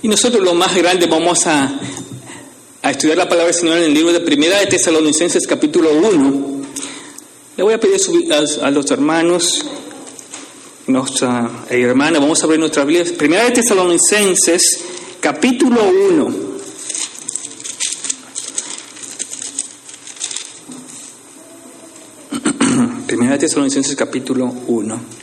Y nosotros los más grandes vamos a estudiar la palabra del Señor en el libro de Primera de Tesalonicenses capítulo 1. Le voy a pedir a los hermanos, nuestra hermana, vamos a abrir nuestra Biblia. Primera de Tesalonicenses capítulo 1. Primera de Tesalonicenses capítulo 1.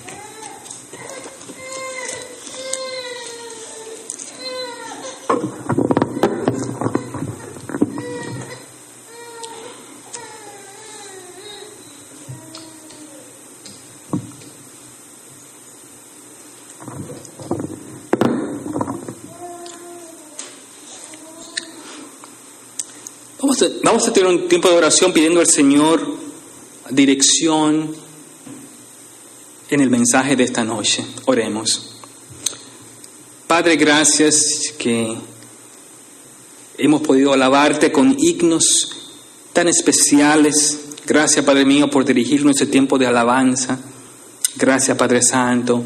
Vamos a tener un tiempo de oración pidiendo al Señor dirección en el mensaje de esta noche. Oremos. Padre, gracias que hemos podido alabarte con himnos tan especiales. Gracias, Padre mío, por dirigirnos este tiempo de alabanza. Gracias, Padre Santo,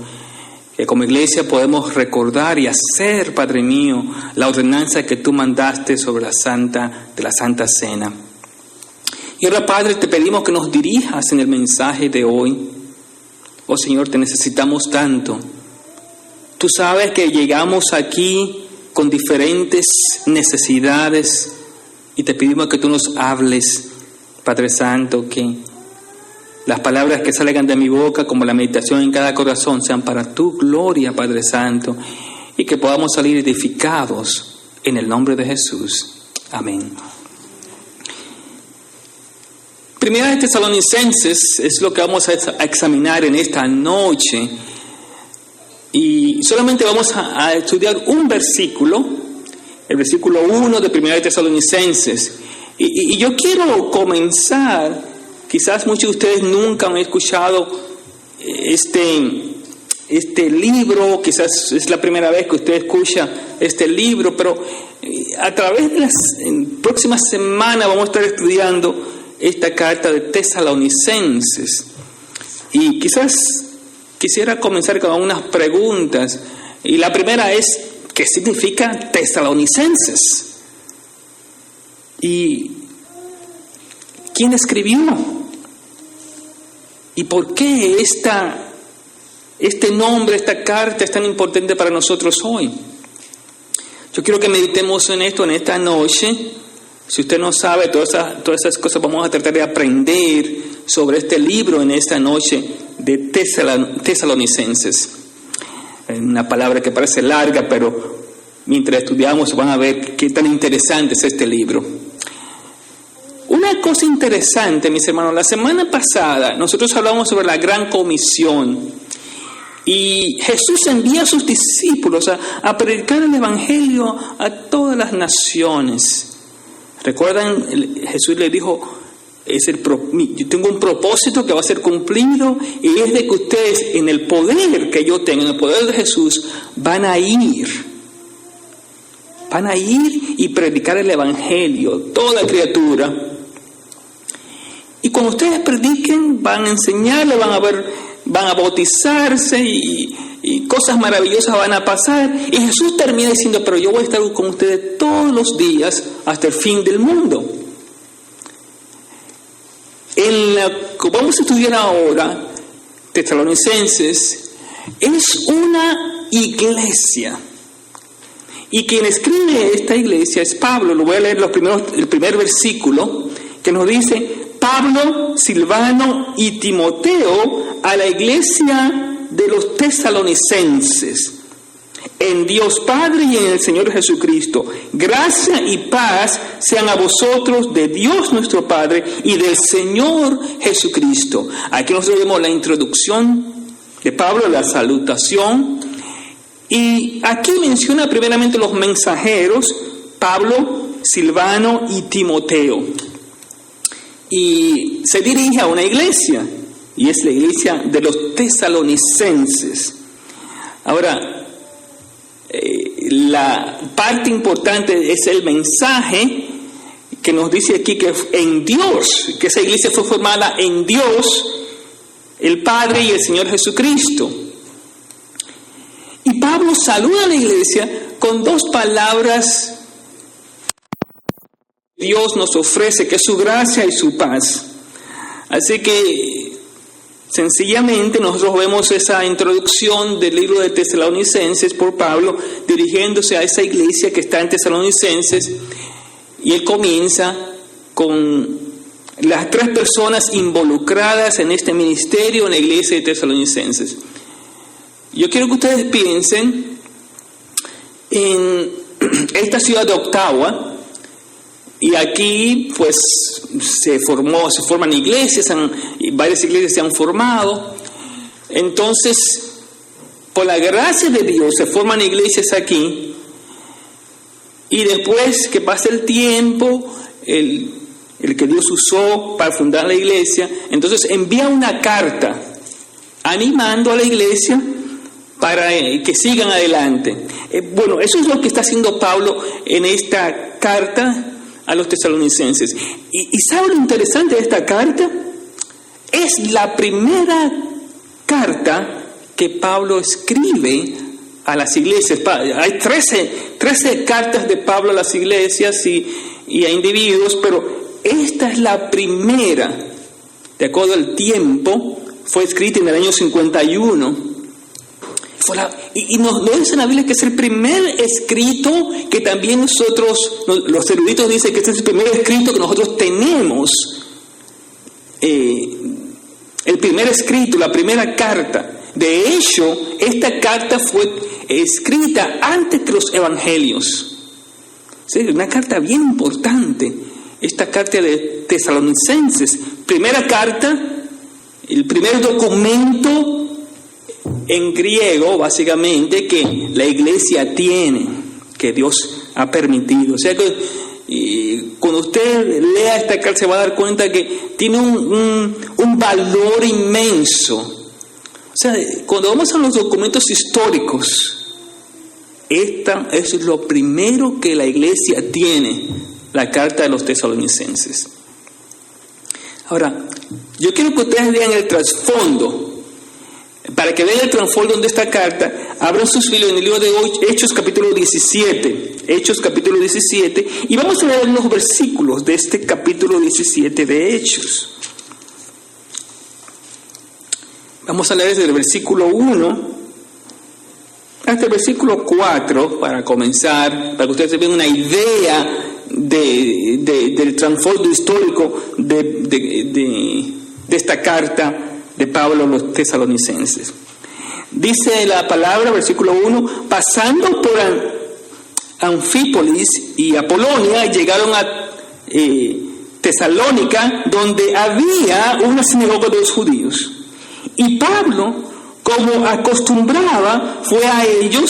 que como iglesia podemos recordar y hacer, Padre mío, la ordenanza que tú mandaste sobre la Santa Cena. Y ahora, Padre, te pedimos que nos dirijas en el mensaje de hoy. Oh Señor, te necesitamos tanto. Tú sabes que llegamos aquí con diferentes necesidades y te pedimos que tú nos hables, Padre Santo, que las palabras que salgan de mi boca, como la meditación en cada corazón, sean para tu gloria, Padre Santo, y que podamos salir edificados en el nombre de Jesús. Amén. Primera de Tesalonicenses es lo que vamos a examinar en esta noche. Y solamente vamos a estudiar un versículo, el versículo 1 de Primera de Tesalonicenses. Y yo quiero comenzar. Quizás muchos de ustedes nunca han escuchado este libro, quizás es la primera vez que usted escucha este libro, pero a través de las próximas semanas vamos a estar estudiando esta carta de Tesalonicenses. Y quizás quisiera comenzar con algunas preguntas. Y la primera es, ¿qué significa Tesalonicenses? ¿Y quién escribió? ¿Y por qué este nombre, esta carta es tan importante para nosotros hoy? Yo quiero que meditemos en esto en esta noche. Si usted no sabe todas esas cosas, vamos a tratar de aprender sobre este libro en esta noche de Tesalonicenses. Una palabra que parece larga, pero mientras estudiamos van a ver qué tan interesante es este libro. Una cosa interesante, mis hermanos, la semana pasada nosotros hablamos sobre la Gran Comisión y Jesús envía a sus discípulos a predicar el Evangelio a todas las naciones. ¿Recuerdan? Jesús le dijo, yo tengo un propósito que va a ser cumplido y es de que ustedes en el poder que yo tengo, en el poder de Jesús, van a ir y predicar el Evangelio, toda criatura. Y cuando ustedes prediquen, van a enseñarle, van a bautizarse y cosas maravillosas van a pasar. Y Jesús termina diciendo, pero yo voy a estar con ustedes todos los días hasta el fin del mundo. Vamos a estudiar ahora, Tesalonicenses, es una iglesia. Y quien escribe esta iglesia es Pablo. Lo voy a leer el primer versículo que nos dice: Pablo, Silvano y Timoteo a la iglesia de los tesalonicenses, en Dios Padre y en el Señor Jesucristo, gracia y paz sean a vosotros de Dios nuestro Padre y del Señor Jesucristo. Aquí nosotros vemos la introducción de Pablo, la salutación, y aquí menciona primeramente los mensajeros, Pablo, Silvano y Timoteo. Y se dirige a una iglesia, y es la iglesia de los tesalonicenses. Ahora, la parte importante es el mensaje que nos dice aquí que en Dios, que esa iglesia fue formada en Dios, el Padre y el Señor Jesucristo. Y Pablo saluda a la iglesia con dos palabras Dios nos ofrece, que es su gracia y su paz. Así que sencillamente nosotros vemos esa introducción del libro de Tesalonicenses por Pablo dirigiéndose a esa iglesia que está en Tesalonicenses, y él comienza con las tres personas involucradas en este ministerio en la iglesia de Tesalonicenses. Yo quiero que ustedes piensen en esta ciudad de Ottawa, y aquí pues se forman iglesias, varias iglesias se han formado. Entonces, por la gracia de Dios se forman iglesias aquí, y después que pasa el tiempo, el que Dios usó para fundar la iglesia, entonces envía una carta animando a la iglesia para que sigan adelante. Bueno, eso es lo que está haciendo Pablo en esta carta a los tesalonicenses. ¿Y saben lo interesante de esta carta? Es la primera carta que Pablo escribe a las iglesias. Hay 13 cartas de Pablo a las iglesias y a individuos, pero esta es la primera, de acuerdo al tiempo, fue escrita en el año 51. Y nos dice en la Biblia que es el primer escrito que también nosotros, los eruditos dicen que este es el primer escrito que nosotros tenemos. El primer escrito, la primera carta. De hecho, esta carta fue escrita antes que los evangelios. ¿Sí? Una carta bien importante. Esta carta de Tesalonicenses. Primera carta, el primer documento en griego, básicamente, que la iglesia tiene, que Dios ha permitido. O sea que cuando usted lea esta carta se va a dar cuenta que tiene un valor inmenso. O sea, cuando vamos a los documentos históricos, esta es lo primero que la iglesia tiene, la carta de los tesalonicenses. Ahora, yo quiero que ustedes vean el trasfondo. Para que vean el trasfondo de esta carta, abran sus Biblias en el libro de Hechos capítulo 17. Hechos capítulo 17. Y vamos a leer unos versículos de este capítulo 17 de Hechos. Vamos a leer desde el versículo 1 hasta el versículo 4 para comenzar, para que ustedes vean una idea del trasfondo histórico de esta carta de Pablo a los tesalonicenses. Dice la palabra, versículo 1, pasando por Anfípolis y Apolonia, llegaron a Tesalónica, donde había una sinagoga de los judíos. Y Pablo, como acostumbraba, fue a ellos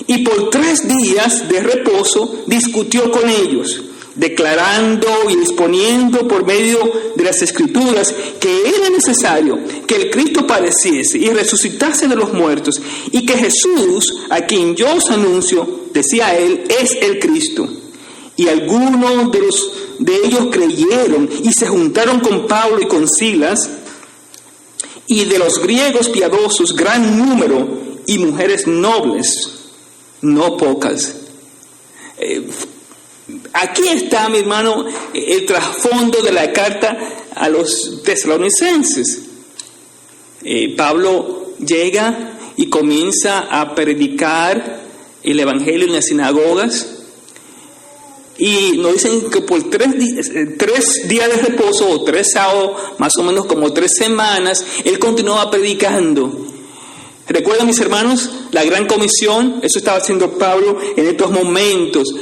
y por 3 días de reposo discutió con ellos, declarando y exponiendo por medio de las Escrituras que era necesario que el Cristo padeciese y resucitase de los muertos, y que Jesús, a quien yo os anuncio, decía él, es el Cristo. Y algunos de ellos creyeron y se juntaron con Pablo y con Silas, y de los griegos piadosos gran número, y mujeres nobles, no pocas. Aquí está, mi hermano, el trasfondo de la carta a los tesalonicenses. Pablo llega y comienza a predicar el evangelio en las sinagogas, y nos dicen que por 3 días de reposo, o 3 sábados, más o menos como 3 semanas, él continuaba predicando. ¿Recuerdan, mis hermanos, la gran comisión? Eso estaba haciendo Pablo en estos momentos.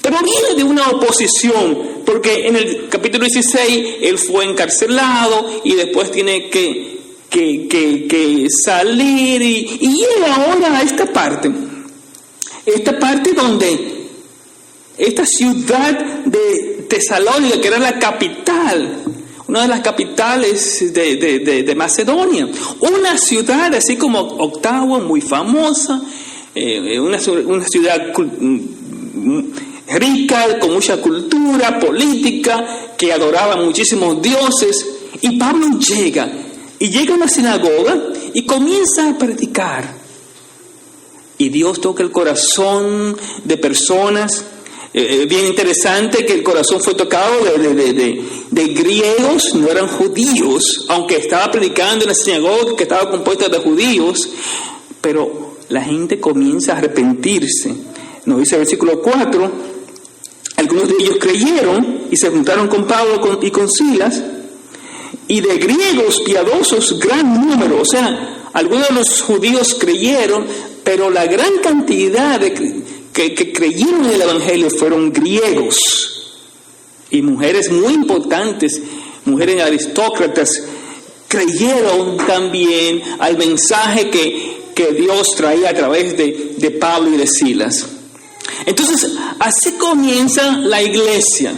Pero viene de una oposición, porque en el capítulo 16 él fue encarcelado y después tiene que salir y llega ahora a esta parte donde esta ciudad de Tesalónica, que era la capital, una de las capitales de Macedonia, una ciudad así como Ottawa, muy famosa, una ciudad rica, con mucha cultura política, que adoraba muchísimos dioses. Y Pablo llega a una sinagoga y comienza a predicar. y Dios toca el corazón de personas. Bien interesante que el corazón fue tocado de griegos, no eran judíos, aunque estaba predicando en la sinagoga que estaba compuesta de judíos, pero la gente comienza a arrepentirse. Nos dice el versículo 4, algunos de ellos creyeron y se juntaron con Pablo y con Silas, y de griegos piadosos gran número. O sea, algunos de los judíos creyeron, pero la gran cantidad que creyeron en el Evangelio fueron griegos. Y mujeres muy importantes, mujeres aristócratas, creyeron también al mensaje que Dios traía a través de Pablo y de Silas. Entonces, así comienza la iglesia.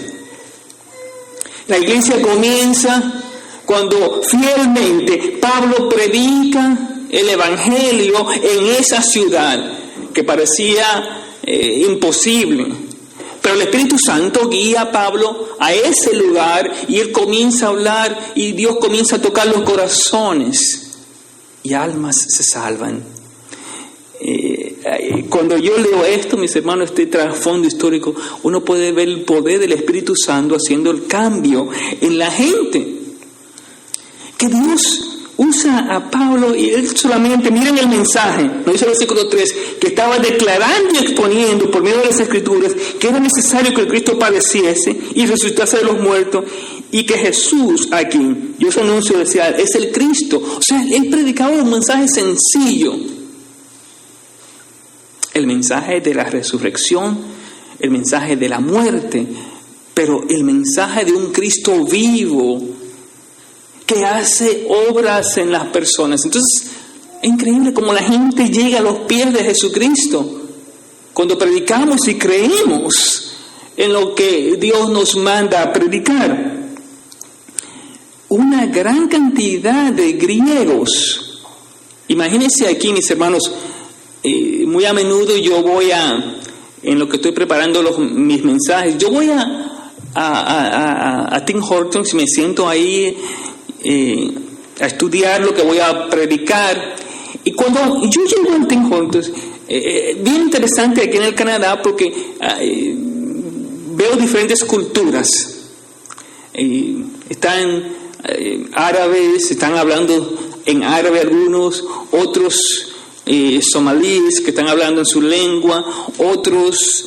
La iglesia comienza cuando fielmente Pablo predica el Evangelio en esa ciudad que parecía imposible. Pero el Espíritu Santo guía a Pablo a ese lugar y él comienza a hablar y Dios comienza a tocar los corazones y almas se salvan. Cuando yo leo esto, mis hermanos, este trasfondo histórico, uno puede ver el poder del Espíritu Santo haciendo el cambio en la gente. Que Dios usa a Pablo y él solamente, miren el mensaje, nos dice el versículo 3, que estaba declarando y exponiendo por medio de las Escrituras que era necesario que el Cristo padeciese y resucitase de los muertos y que Jesús, a quien Dios anunció, decía, es el Cristo. O sea, él predicaba un mensaje sencillo, el mensaje de la resurrección, el mensaje de la muerte, pero el mensaje de un Cristo vivo que hace obras en las personas. Entonces, es increíble cómo la gente llega a los pies de Jesucristo cuando predicamos y creemos en lo que Dios nos manda a predicar. Una gran cantidad de griegos. Imagínense aquí, mis hermanos, muy a menudo yo voy en lo que estoy preparando mis mensajes, yo voy a Tim Hortons y me siento ahí a estudiar lo que voy a predicar. Y cuando yo llego a Tim Hortons, bien interesante aquí en el Canadá porque veo diferentes culturas. Están árabes, están hablando en árabe algunos, otros somalíes que están hablando en su lengua, otros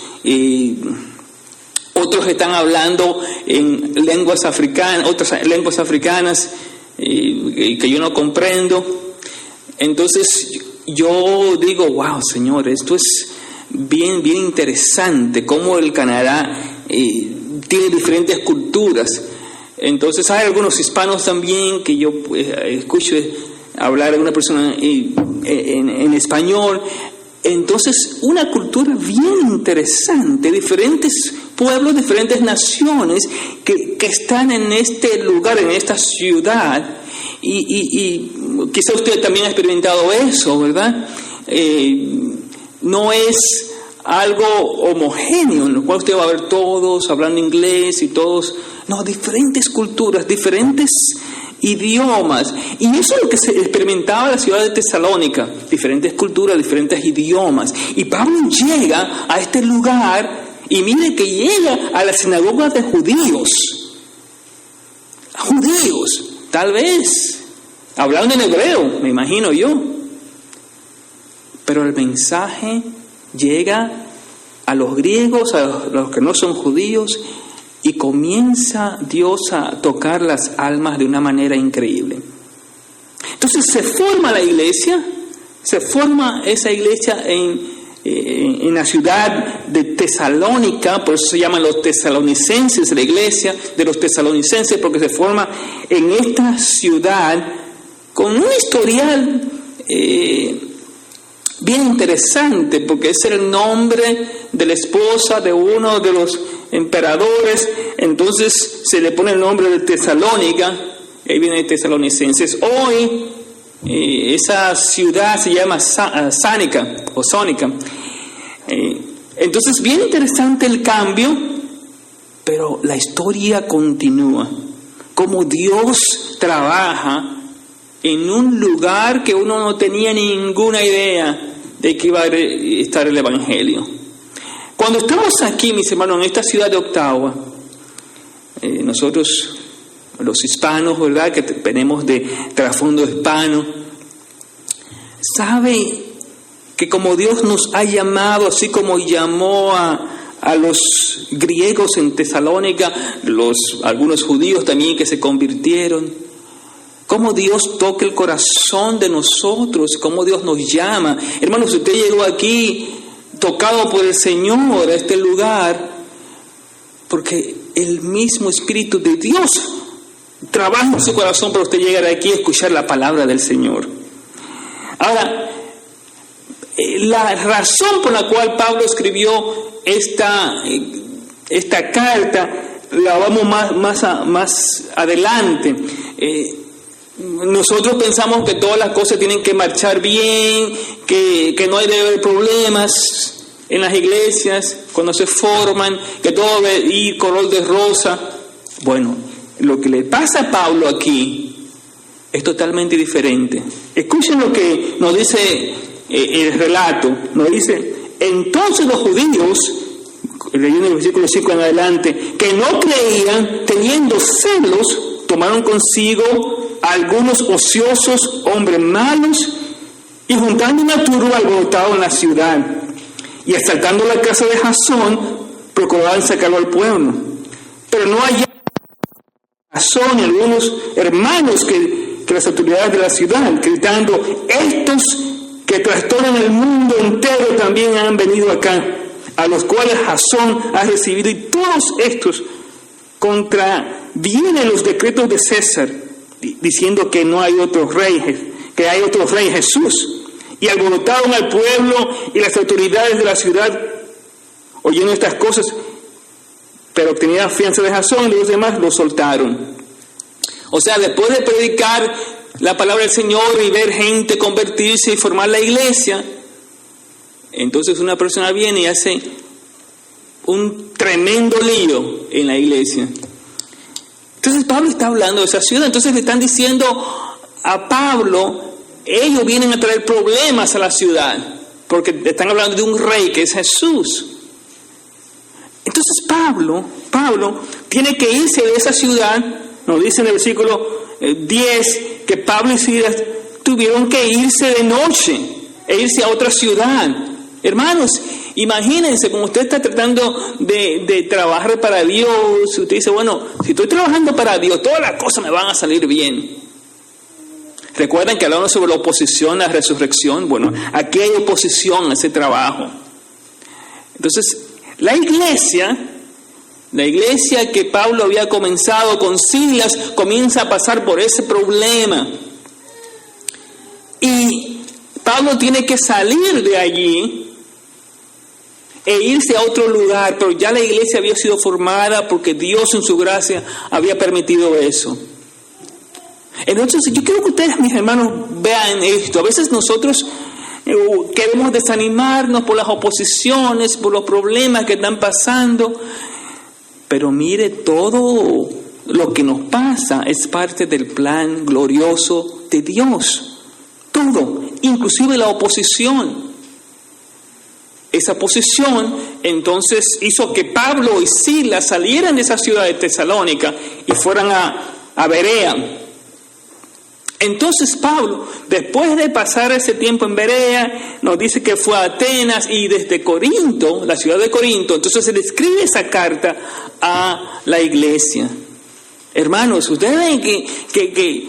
están hablando en lenguas africanas, otras lenguas africanas que yo no comprendo. Entonces yo digo, wow, Señor, esto es bien interesante, cómo el Canadá tiene diferentes culturas. Entonces hay algunos hispanos también que yo escucho hablar a una persona en español. Entonces, una cultura bien interesante, diferentes pueblos, diferentes naciones que están en este lugar, en esta ciudad, y quizá usted también ha experimentado eso, ¿verdad? No es algo homogéneo, en lo cual usted va a ver todos hablando inglés y todos, no, diferentes culturas, diferentes idiomas, y eso es lo que se experimentaba en la ciudad de Tesalónica, diferentes culturas, diferentes idiomas. Y Pablo llega a este lugar y mire que llega a la sinagoga de judíos, tal vez hablando en hebreo, me imagino yo, pero el mensaje llega a los griegos, a los que no son judíos, y comienza Dios a tocar las almas de una manera increíble. Entonces se forma la iglesia, se forma esa iglesia en la ciudad de Tesalónica, por eso se llaman los tesalonicenses, la iglesia de los tesalonicenses, porque se forma en esta ciudad con un historial bien interesante, porque es el nombre de la esposa de uno de los emperadores. Entonces se le pone el nombre de Tesalónica, ahí viene tesalonicenses. Hoy esa ciudad se llama Sánica o Sónica. Entonces bien interesante el cambio, pero la historia continúa, como Dios trabaja en un lugar que uno no tenía ninguna idea de que iba a estar el Evangelio. Cuando estamos aquí, mis hermanos, en esta ciudad de Ottawa, nosotros, los hispanos, ¿verdad?, que venimos de trasfondo hispano, sabe que como Dios nos ha llamado, así como llamó a los griegos en Tesalónica, algunos judíos también que se convirtieron, cómo Dios toca el corazón de nosotros, cómo Dios nos llama. Hermanos, usted llegó aquí tocado por el Señor a este lugar, porque el mismo Espíritu de Dios trabaja en su corazón para usted llegar aquí a escuchar la palabra del Señor. Ahora, la razón por la cual Pablo escribió esta carta la vamos más adelante. Nosotros pensamos que todas las cosas tienen que marchar bien, que no hay de haber problemas en las iglesias cuando se forman, que todo debe ir color de rosa. Bueno, lo que le pasa a Pablo aquí es totalmente diferente. Escuchen lo que nos dice el relato. Nos dice: entonces los judíos, leyendo el versículo 5 en adelante, que no creían, teniendo celos, tomaron consigo a algunos ociosos hombres malos, y juntando una turba alborotaron en la ciudad, y asaltando la casa de Jasón, procuraban sacarlo al pueblo. Pero no hallaron Jasón y algunos hermanos que las autoridades de la ciudad, gritando: estos que trastornan el mundo entero también han venido acá, a los cuales Jasón ha recibido, y todos estos contravienen los decretos de César, diciendo que no hay otro rey, que hay otro rey, Jesús. Y alborotaron al pueblo y las autoridades de la ciudad, oyendo estas cosas, pero obtenían fianza de Jasón y los demás lo soltaron. O sea, después de predicar la palabra del Señor y ver gente convertirse y formar la iglesia, entonces una persona viene y hace un tremendo lío en la iglesia. Entonces Pablo está hablando de esa ciudad. Entonces le están diciendo a Pablo: ellos vienen a traer problemas a la ciudad, porque están hablando de un rey que es Jesús. Entonces Pablo tiene que irse de esa ciudad. Nos dice en el versículo 10 que Pablo y Silas tuvieron que irse de noche e irse a otra ciudad. Hermanos, imagínense, como usted está tratando de trabajar para Dios, usted dice: bueno, si estoy trabajando para Dios, todas las cosas me van a salir bien. ¿Recuerdan que hablamos sobre la oposición a la resurrección? Bueno, aquí hay oposición a ese trabajo. Entonces, la iglesia que Pablo había comenzado con Silas comienza a pasar por ese problema. Y Pablo tiene que salir de allí e irse a otro lugar, pero ya la iglesia había sido formada porque Dios en su gracia había permitido eso. Entonces, yo quiero que ustedes, mis hermanos, vean esto. A veces nosotros queremos desanimarnos por las oposiciones, por los problemas que están pasando, pero mire, todo lo que nos pasa es parte del plan glorioso de Dios. Todo, inclusive la oposición. Esa oposición entonces hizo que Pablo y Silas salieran de esa ciudad de Tesalónica y fueran a Berea. Entonces Pablo, después de pasar ese tiempo en Berea, nos dice que fue a Atenas, y desde Corinto, la ciudad de Corinto, entonces se le escribe esa carta a la iglesia. Hermanos, ustedes ven que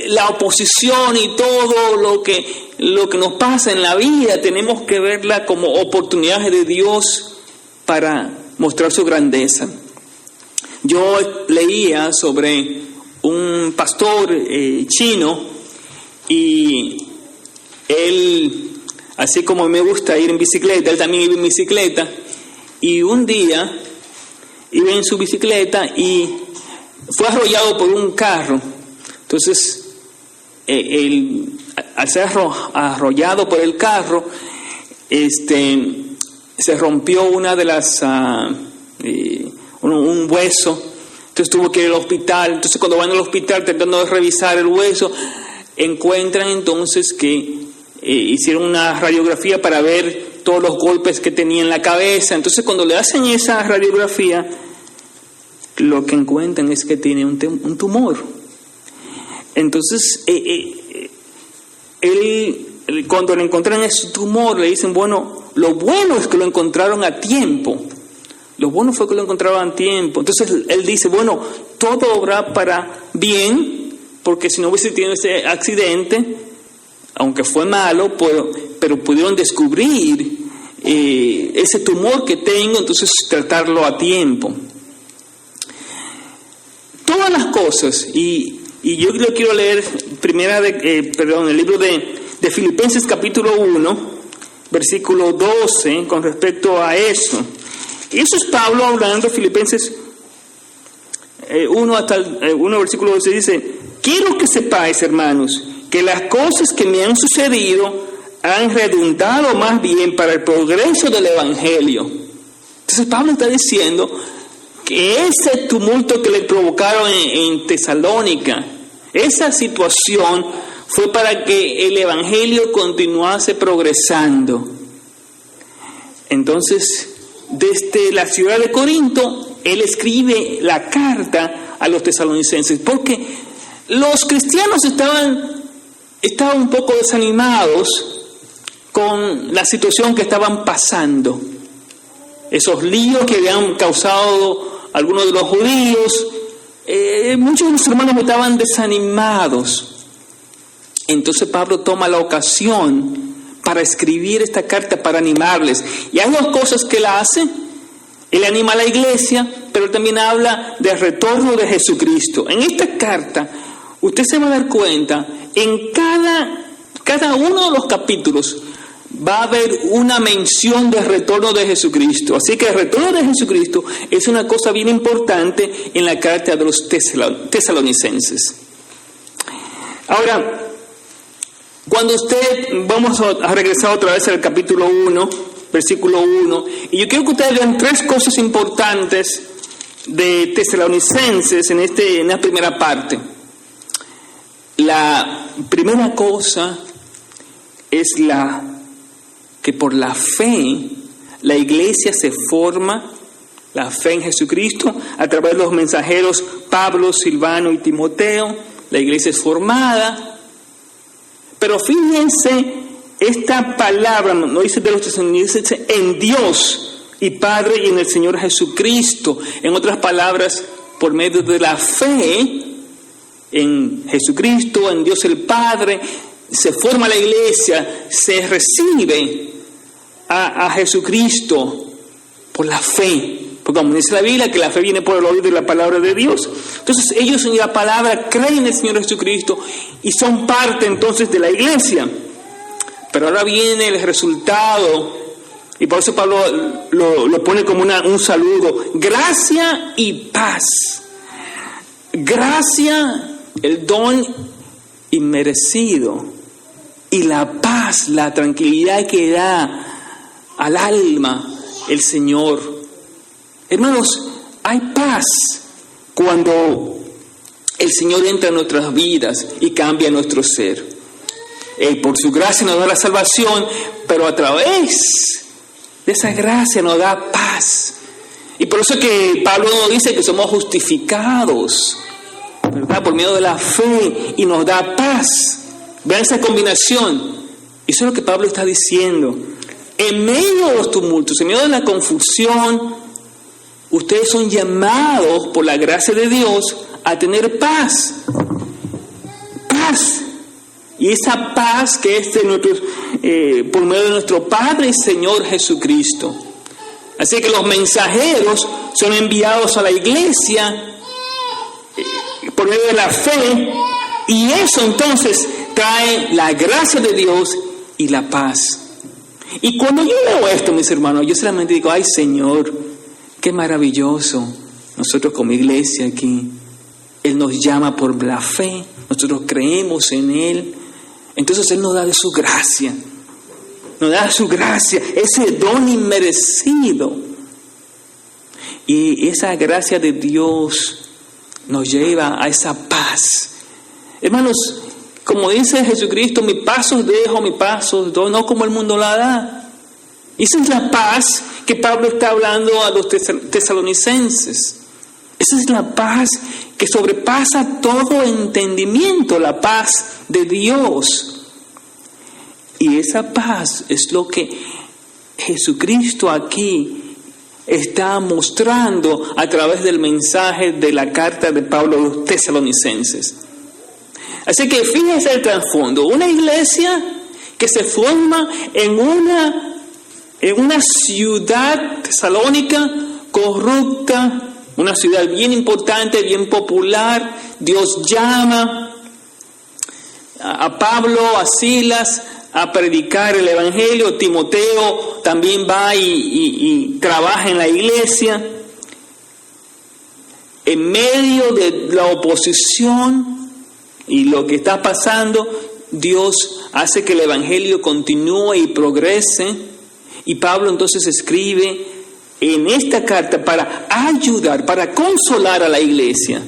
la oposición y todo lo que nos pasa en la vida, tenemos que verla como oportunidades de Dios para mostrar su grandeza. Yo leía sobre un pastor chino, y él, así como me gusta ir en bicicleta, él también iba en bicicleta, y un día iba en su bicicleta y fue arrollado por un carro. Entonces, al ser arrollado por el carro, se rompió una de las un hueso. Entonces tuvo que ir al hospital. Entonces cuando van al hospital tratando de revisar el hueso, encuentran entonces que hicieron una radiografía para ver todos los golpes que tenía en la cabeza. Entonces cuando le hacen esa radiografía, lo que encuentran es que tiene un tumor. Entonces cuando le encontraron ese tumor, le dicen, bueno, lo bueno es que lo encontraron a tiempo. Lo bueno fue que lo encontraron a tiempo. Entonces él dice, bueno, todo obra para bien, porque si no hubiese tenido ese accidente, aunque fue malo, pero pudieron descubrir ese tumor que tengo, entonces tratarlo a tiempo. Todas las cosas, y yo lo quiero leer el libro de Filipenses capítulo 1, versículo 12, con respecto a eso. Eso es Pablo hablando, Filipenses 1 hasta el 1, versículo 12, dice: quiero que sepáis, hermanos, que las cosas que me han sucedido han redundado más bien para el progreso del Evangelio. Entonces Pablo está diciendo que ese tumulto que le provocaron en Tesalónica, esa situación fue para que el Evangelio continuase progresando. Entonces, desde la ciudad de Corinto, él escribe la carta a los tesalonicenses, porque los cristianos estaban un poco desanimados con la situación que estaban pasando. Esos líos que habían causado algunos de los judíos, muchos de los hermanos estaban desanimados. Entonces Pablo toma la ocasión para escribir esta carta, para animarles. Y hay dos cosas que él hace. Él anima a la iglesia, pero también habla del retorno de Jesucristo. En esta carta, usted se va a dar cuenta, en cada uno de los capítulos va a haber una mención del retorno de Jesucristo. Así que el retorno de Jesucristo es una cosa bien importante en la carta de los tesalonicenses. Ahora, cuando vamos a regresar otra vez al capítulo 1, versículo 1, y yo quiero que ustedes vean tres cosas importantes de tesalonicenses en la primera parte. La primera cosa es que por la fe la iglesia se forma, la fe en Jesucristo, a través de los mensajeros Pablo, Silvano y Timoteo. La iglesia es formada. Pero fíjense, esta palabra no dice de los tesalonicenses, dice en Dios y Padre y en el Señor Jesucristo. En otras palabras, por medio de la fe en Jesucristo, en Dios el Padre, se forma la iglesia, se recibe a Jesucristo por la fe. Porque como dice la Biblia, que la fe viene por el oír de la palabra de Dios. Entonces ellos en la palabra creen en el Señor Jesucristo y son parte entonces de la iglesia. Pero ahora viene el resultado, y por eso Pablo lo pone como un saludo: gracia y paz. Gracia, el don inmerecido, y la paz, la tranquilidad que da al alma el Señor. Hermanos, hay paz cuando el Señor entra en nuestras vidas y cambia nuestro ser. Él por su gracia nos da la salvación, pero a través de esa gracia nos da paz. Y por eso que Pablo nos dice que somos justificados, ¿verdad?, por medio de la fe, y nos da paz. Vean esa combinación. Eso es lo que Pablo está diciendo. En medio de los tumultos, en medio de la confusión, ustedes son llamados por la gracia de Dios a tener paz. Paz. Y esa paz que es por medio de nuestro Padre y Señor Jesucristo. Así que los mensajeros son enviados a la iglesia por medio de la fe, y eso entonces trae la gracia de Dios y la paz. Y cuando yo leo esto, mis hermanos, yo solamente digo: ay, Señor, qué maravilloso. Nosotros como iglesia aquí, Él nos llama por la fe, nosotros creemos en Él. Entonces Él nos da de su gracia, ese don inmerecido. Y esa gracia de Dios nos lleva a esa paz. Hermanos, Como dice Jesucristo, mi paz os dejo, mi paz os doy, no como el mundo la da. Y esa es la paz que Pablo está hablando a los tesalonicenses. Esa es la paz que sobrepasa todo entendimiento, la paz de Dios. Y esa paz es lo que Jesucristo aquí está mostrando a través del mensaje de la carta de Pablo a los tesalonicenses. Así que fíjense el trasfondo. Una iglesia que se forma en una ciudad tesalónica corrupta, una ciudad bien importante, bien popular. Dios llama a Pablo, a Silas, a predicar el Evangelio. Timoteo también va y trabaja en la iglesia. En medio de la oposición y lo que está pasando, Dios hace que el Evangelio continúe y progrese. Y Pablo entonces escribe en esta carta para ayudar, para consolar a la iglesia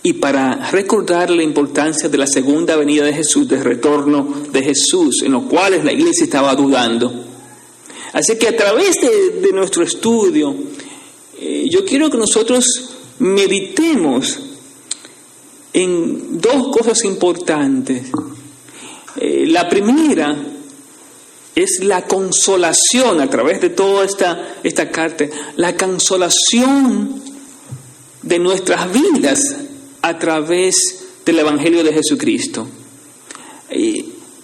y para recordar la importancia de la segunda venida de Jesús, del retorno de Jesús, en los cuales la iglesia estaba dudando. Así que a través de nuestro estudio, yo quiero que nosotros meditemos en dos cosas importantes. La primera es la consolación a través de toda esta carta, la consolación de nuestras vidas a través del Evangelio de Jesucristo.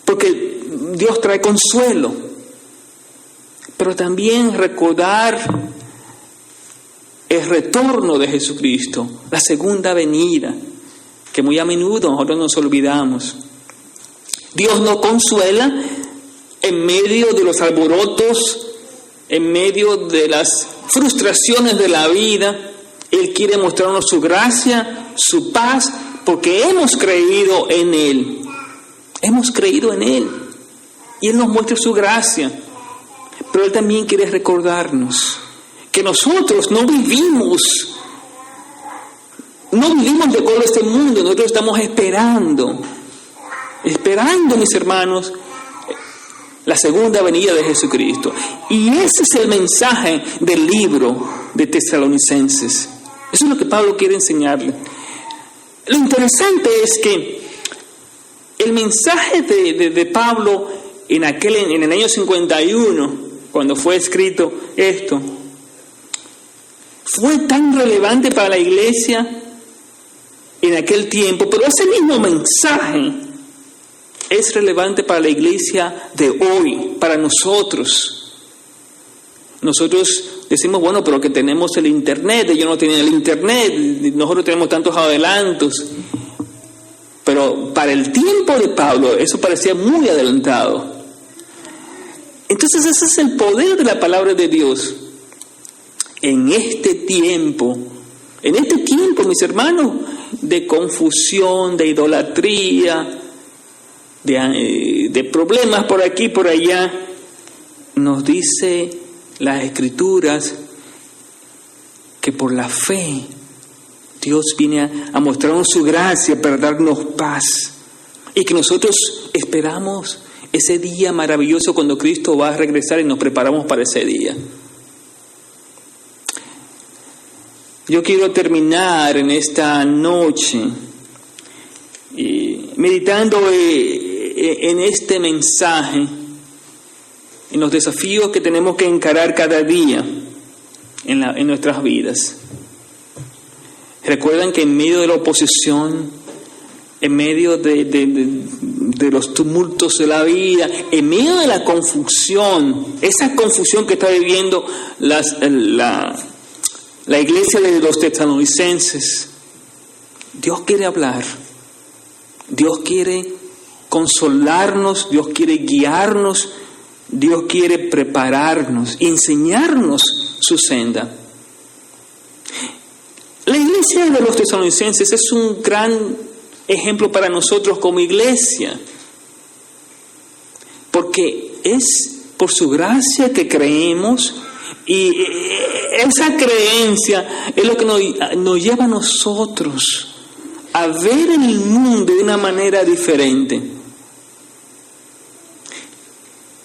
Porque Dios trae consuelo, pero también recordar el retorno de Jesucristo, la segunda venida, que muy a menudo nosotros nos olvidamos. Dios nos consuela en medio de los alborotos, en medio de las frustraciones de la vida. Él quiere mostrarnos su gracia, su paz, porque hemos creído en Él. Hemos creído en Él. Y Él nos muestra su gracia. Pero Él también quiere recordarnos que nosotros no vivimos de acuerdo a este mundo. Nosotros estamos esperando, mis hermanos, la segunda venida de Jesucristo. Y ese es el mensaje del libro de Tesalonicenses. Eso es lo que Pablo quiere enseñarle. Lo interesante es que el mensaje de Pablo en el año 51, cuando fue escrito esto, fue tan relevante para la iglesia en aquel tiempo, pero ese mismo mensaje es relevante para la iglesia de hoy, para nosotros. Nosotros decimos, bueno, pero que tenemos el internet, ellos no tienen el internet, nosotros tenemos tantos adelantos. Pero para el tiempo de Pablo eso parecía muy adelantado. Entonces ese es el poder de la palabra de Dios. En este tiempo, mis hermanos, de confusión, de idolatría, de problemas por aquí y por allá, nos dice las Escrituras que por la fe Dios viene a mostrarnos su gracia para darnos paz, y que nosotros esperamos ese día maravilloso cuando Cristo va a regresar y nos preparamos para ese día. Yo quiero terminar en esta noche meditando en este mensaje, en los desafíos que tenemos que encarar cada día en nuestras vidas. Recuerdan que en medio de la oposición, en medio de los tumultos de la vida, en medio de la confusión, esa confusión que está viviendo la iglesia de los tesalonicenses, Dios quiere hablar, Dios quiere consolarnos, Dios quiere guiarnos, Dios quiere prepararnos, enseñarnos su senda. La iglesia de los tesalonicenses es un gran ejemplo para nosotros como iglesia, porque es por su gracia que creemos, y esa creencia es lo que nos lleva a nosotros a ver el mundo de una manera diferente.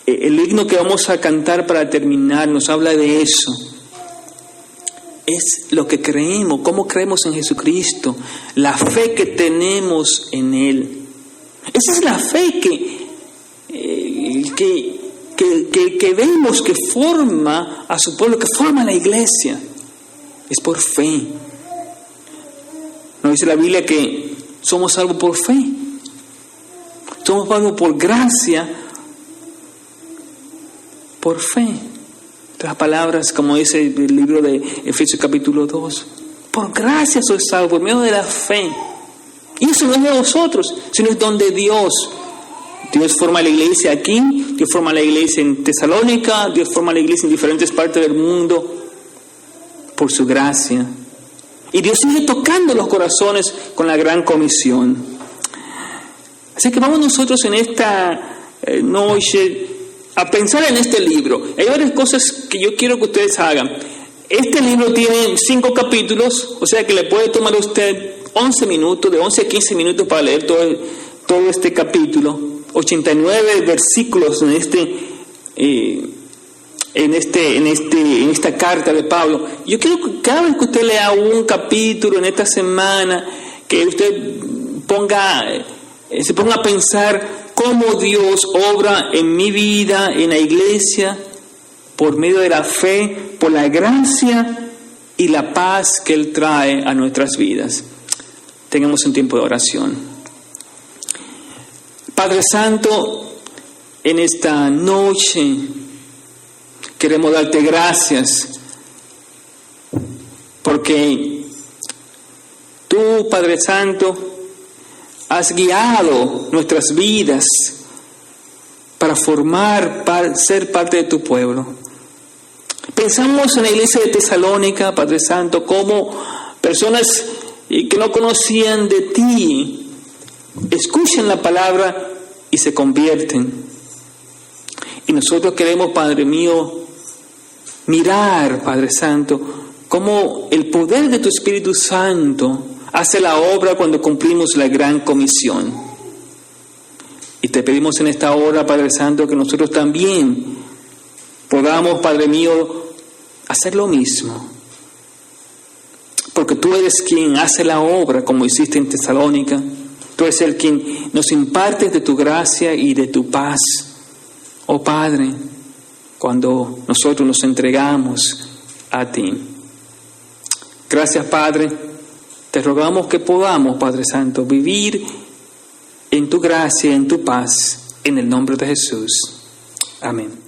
El himno que vamos a cantar para terminar nos habla de eso. Es lo que creemos, cómo creemos en Jesucristo, la fe que tenemos en Él. Esa es la fe que vemos que forma a su pueblo, que forma a la iglesia. Es por fe. ¿No dice la Biblia que somos salvos por fe? Somos salvos por gracia, por fe. Otras palabras, como dice el libro de Efesios capítulo 2, por gracia sois salvos, por medio de la fe. Y eso no es de nosotros, sino es don de Dios. Dios forma la iglesia aquí, Dios forma la iglesia en Tesalónica, Dios forma la iglesia en diferentes partes del mundo por su gracia. Y Dios sigue tocando los corazones con la gran comisión. Así que vamos nosotros en esta noche a pensar en este libro. Hay varias cosas que yo quiero que ustedes hagan. Este libro tiene 5 capítulos, o sea que le puede tomar a usted 11 minutos, de 11 a 15 minutos para leer todo este capítulo. 89 versículos en esta carta de Pablo. Yo quiero que cada vez que usted lea un capítulo en esta semana, que usted se ponga a pensar cómo Dios obra en mi vida, en la iglesia, por medio de la fe, por la gracia y la paz que Él trae a nuestras vidas. Tengamos un tiempo de oración. Padre Santo, en esta noche queremos darte gracias porque tú, Padre Santo, has guiado nuestras vidas para ser parte de tu pueblo. Pensamos en la iglesia de Tesalónica, Padre Santo, como personas que no conocían de ti escuchan la palabra y se convierten. Y nosotros queremos, Padre mío, mirar, Padre Santo, cómo el poder de tu Espíritu Santo hace la obra cuando cumplimos la gran comisión. Y te pedimos en esta hora, Padre Santo, que nosotros también podamos, Padre mío, hacer lo mismo. Porque tú eres quien hace la obra, como hiciste en Tesalónica. Tú eres el quien nos imparte de tu gracia y de tu paz. Oh Padre, cuando nosotros nos entregamos a ti. Gracias, Padre. Te rogamos que podamos, Padre Santo, vivir en tu gracia y en tu paz. En el nombre de Jesús. Amén.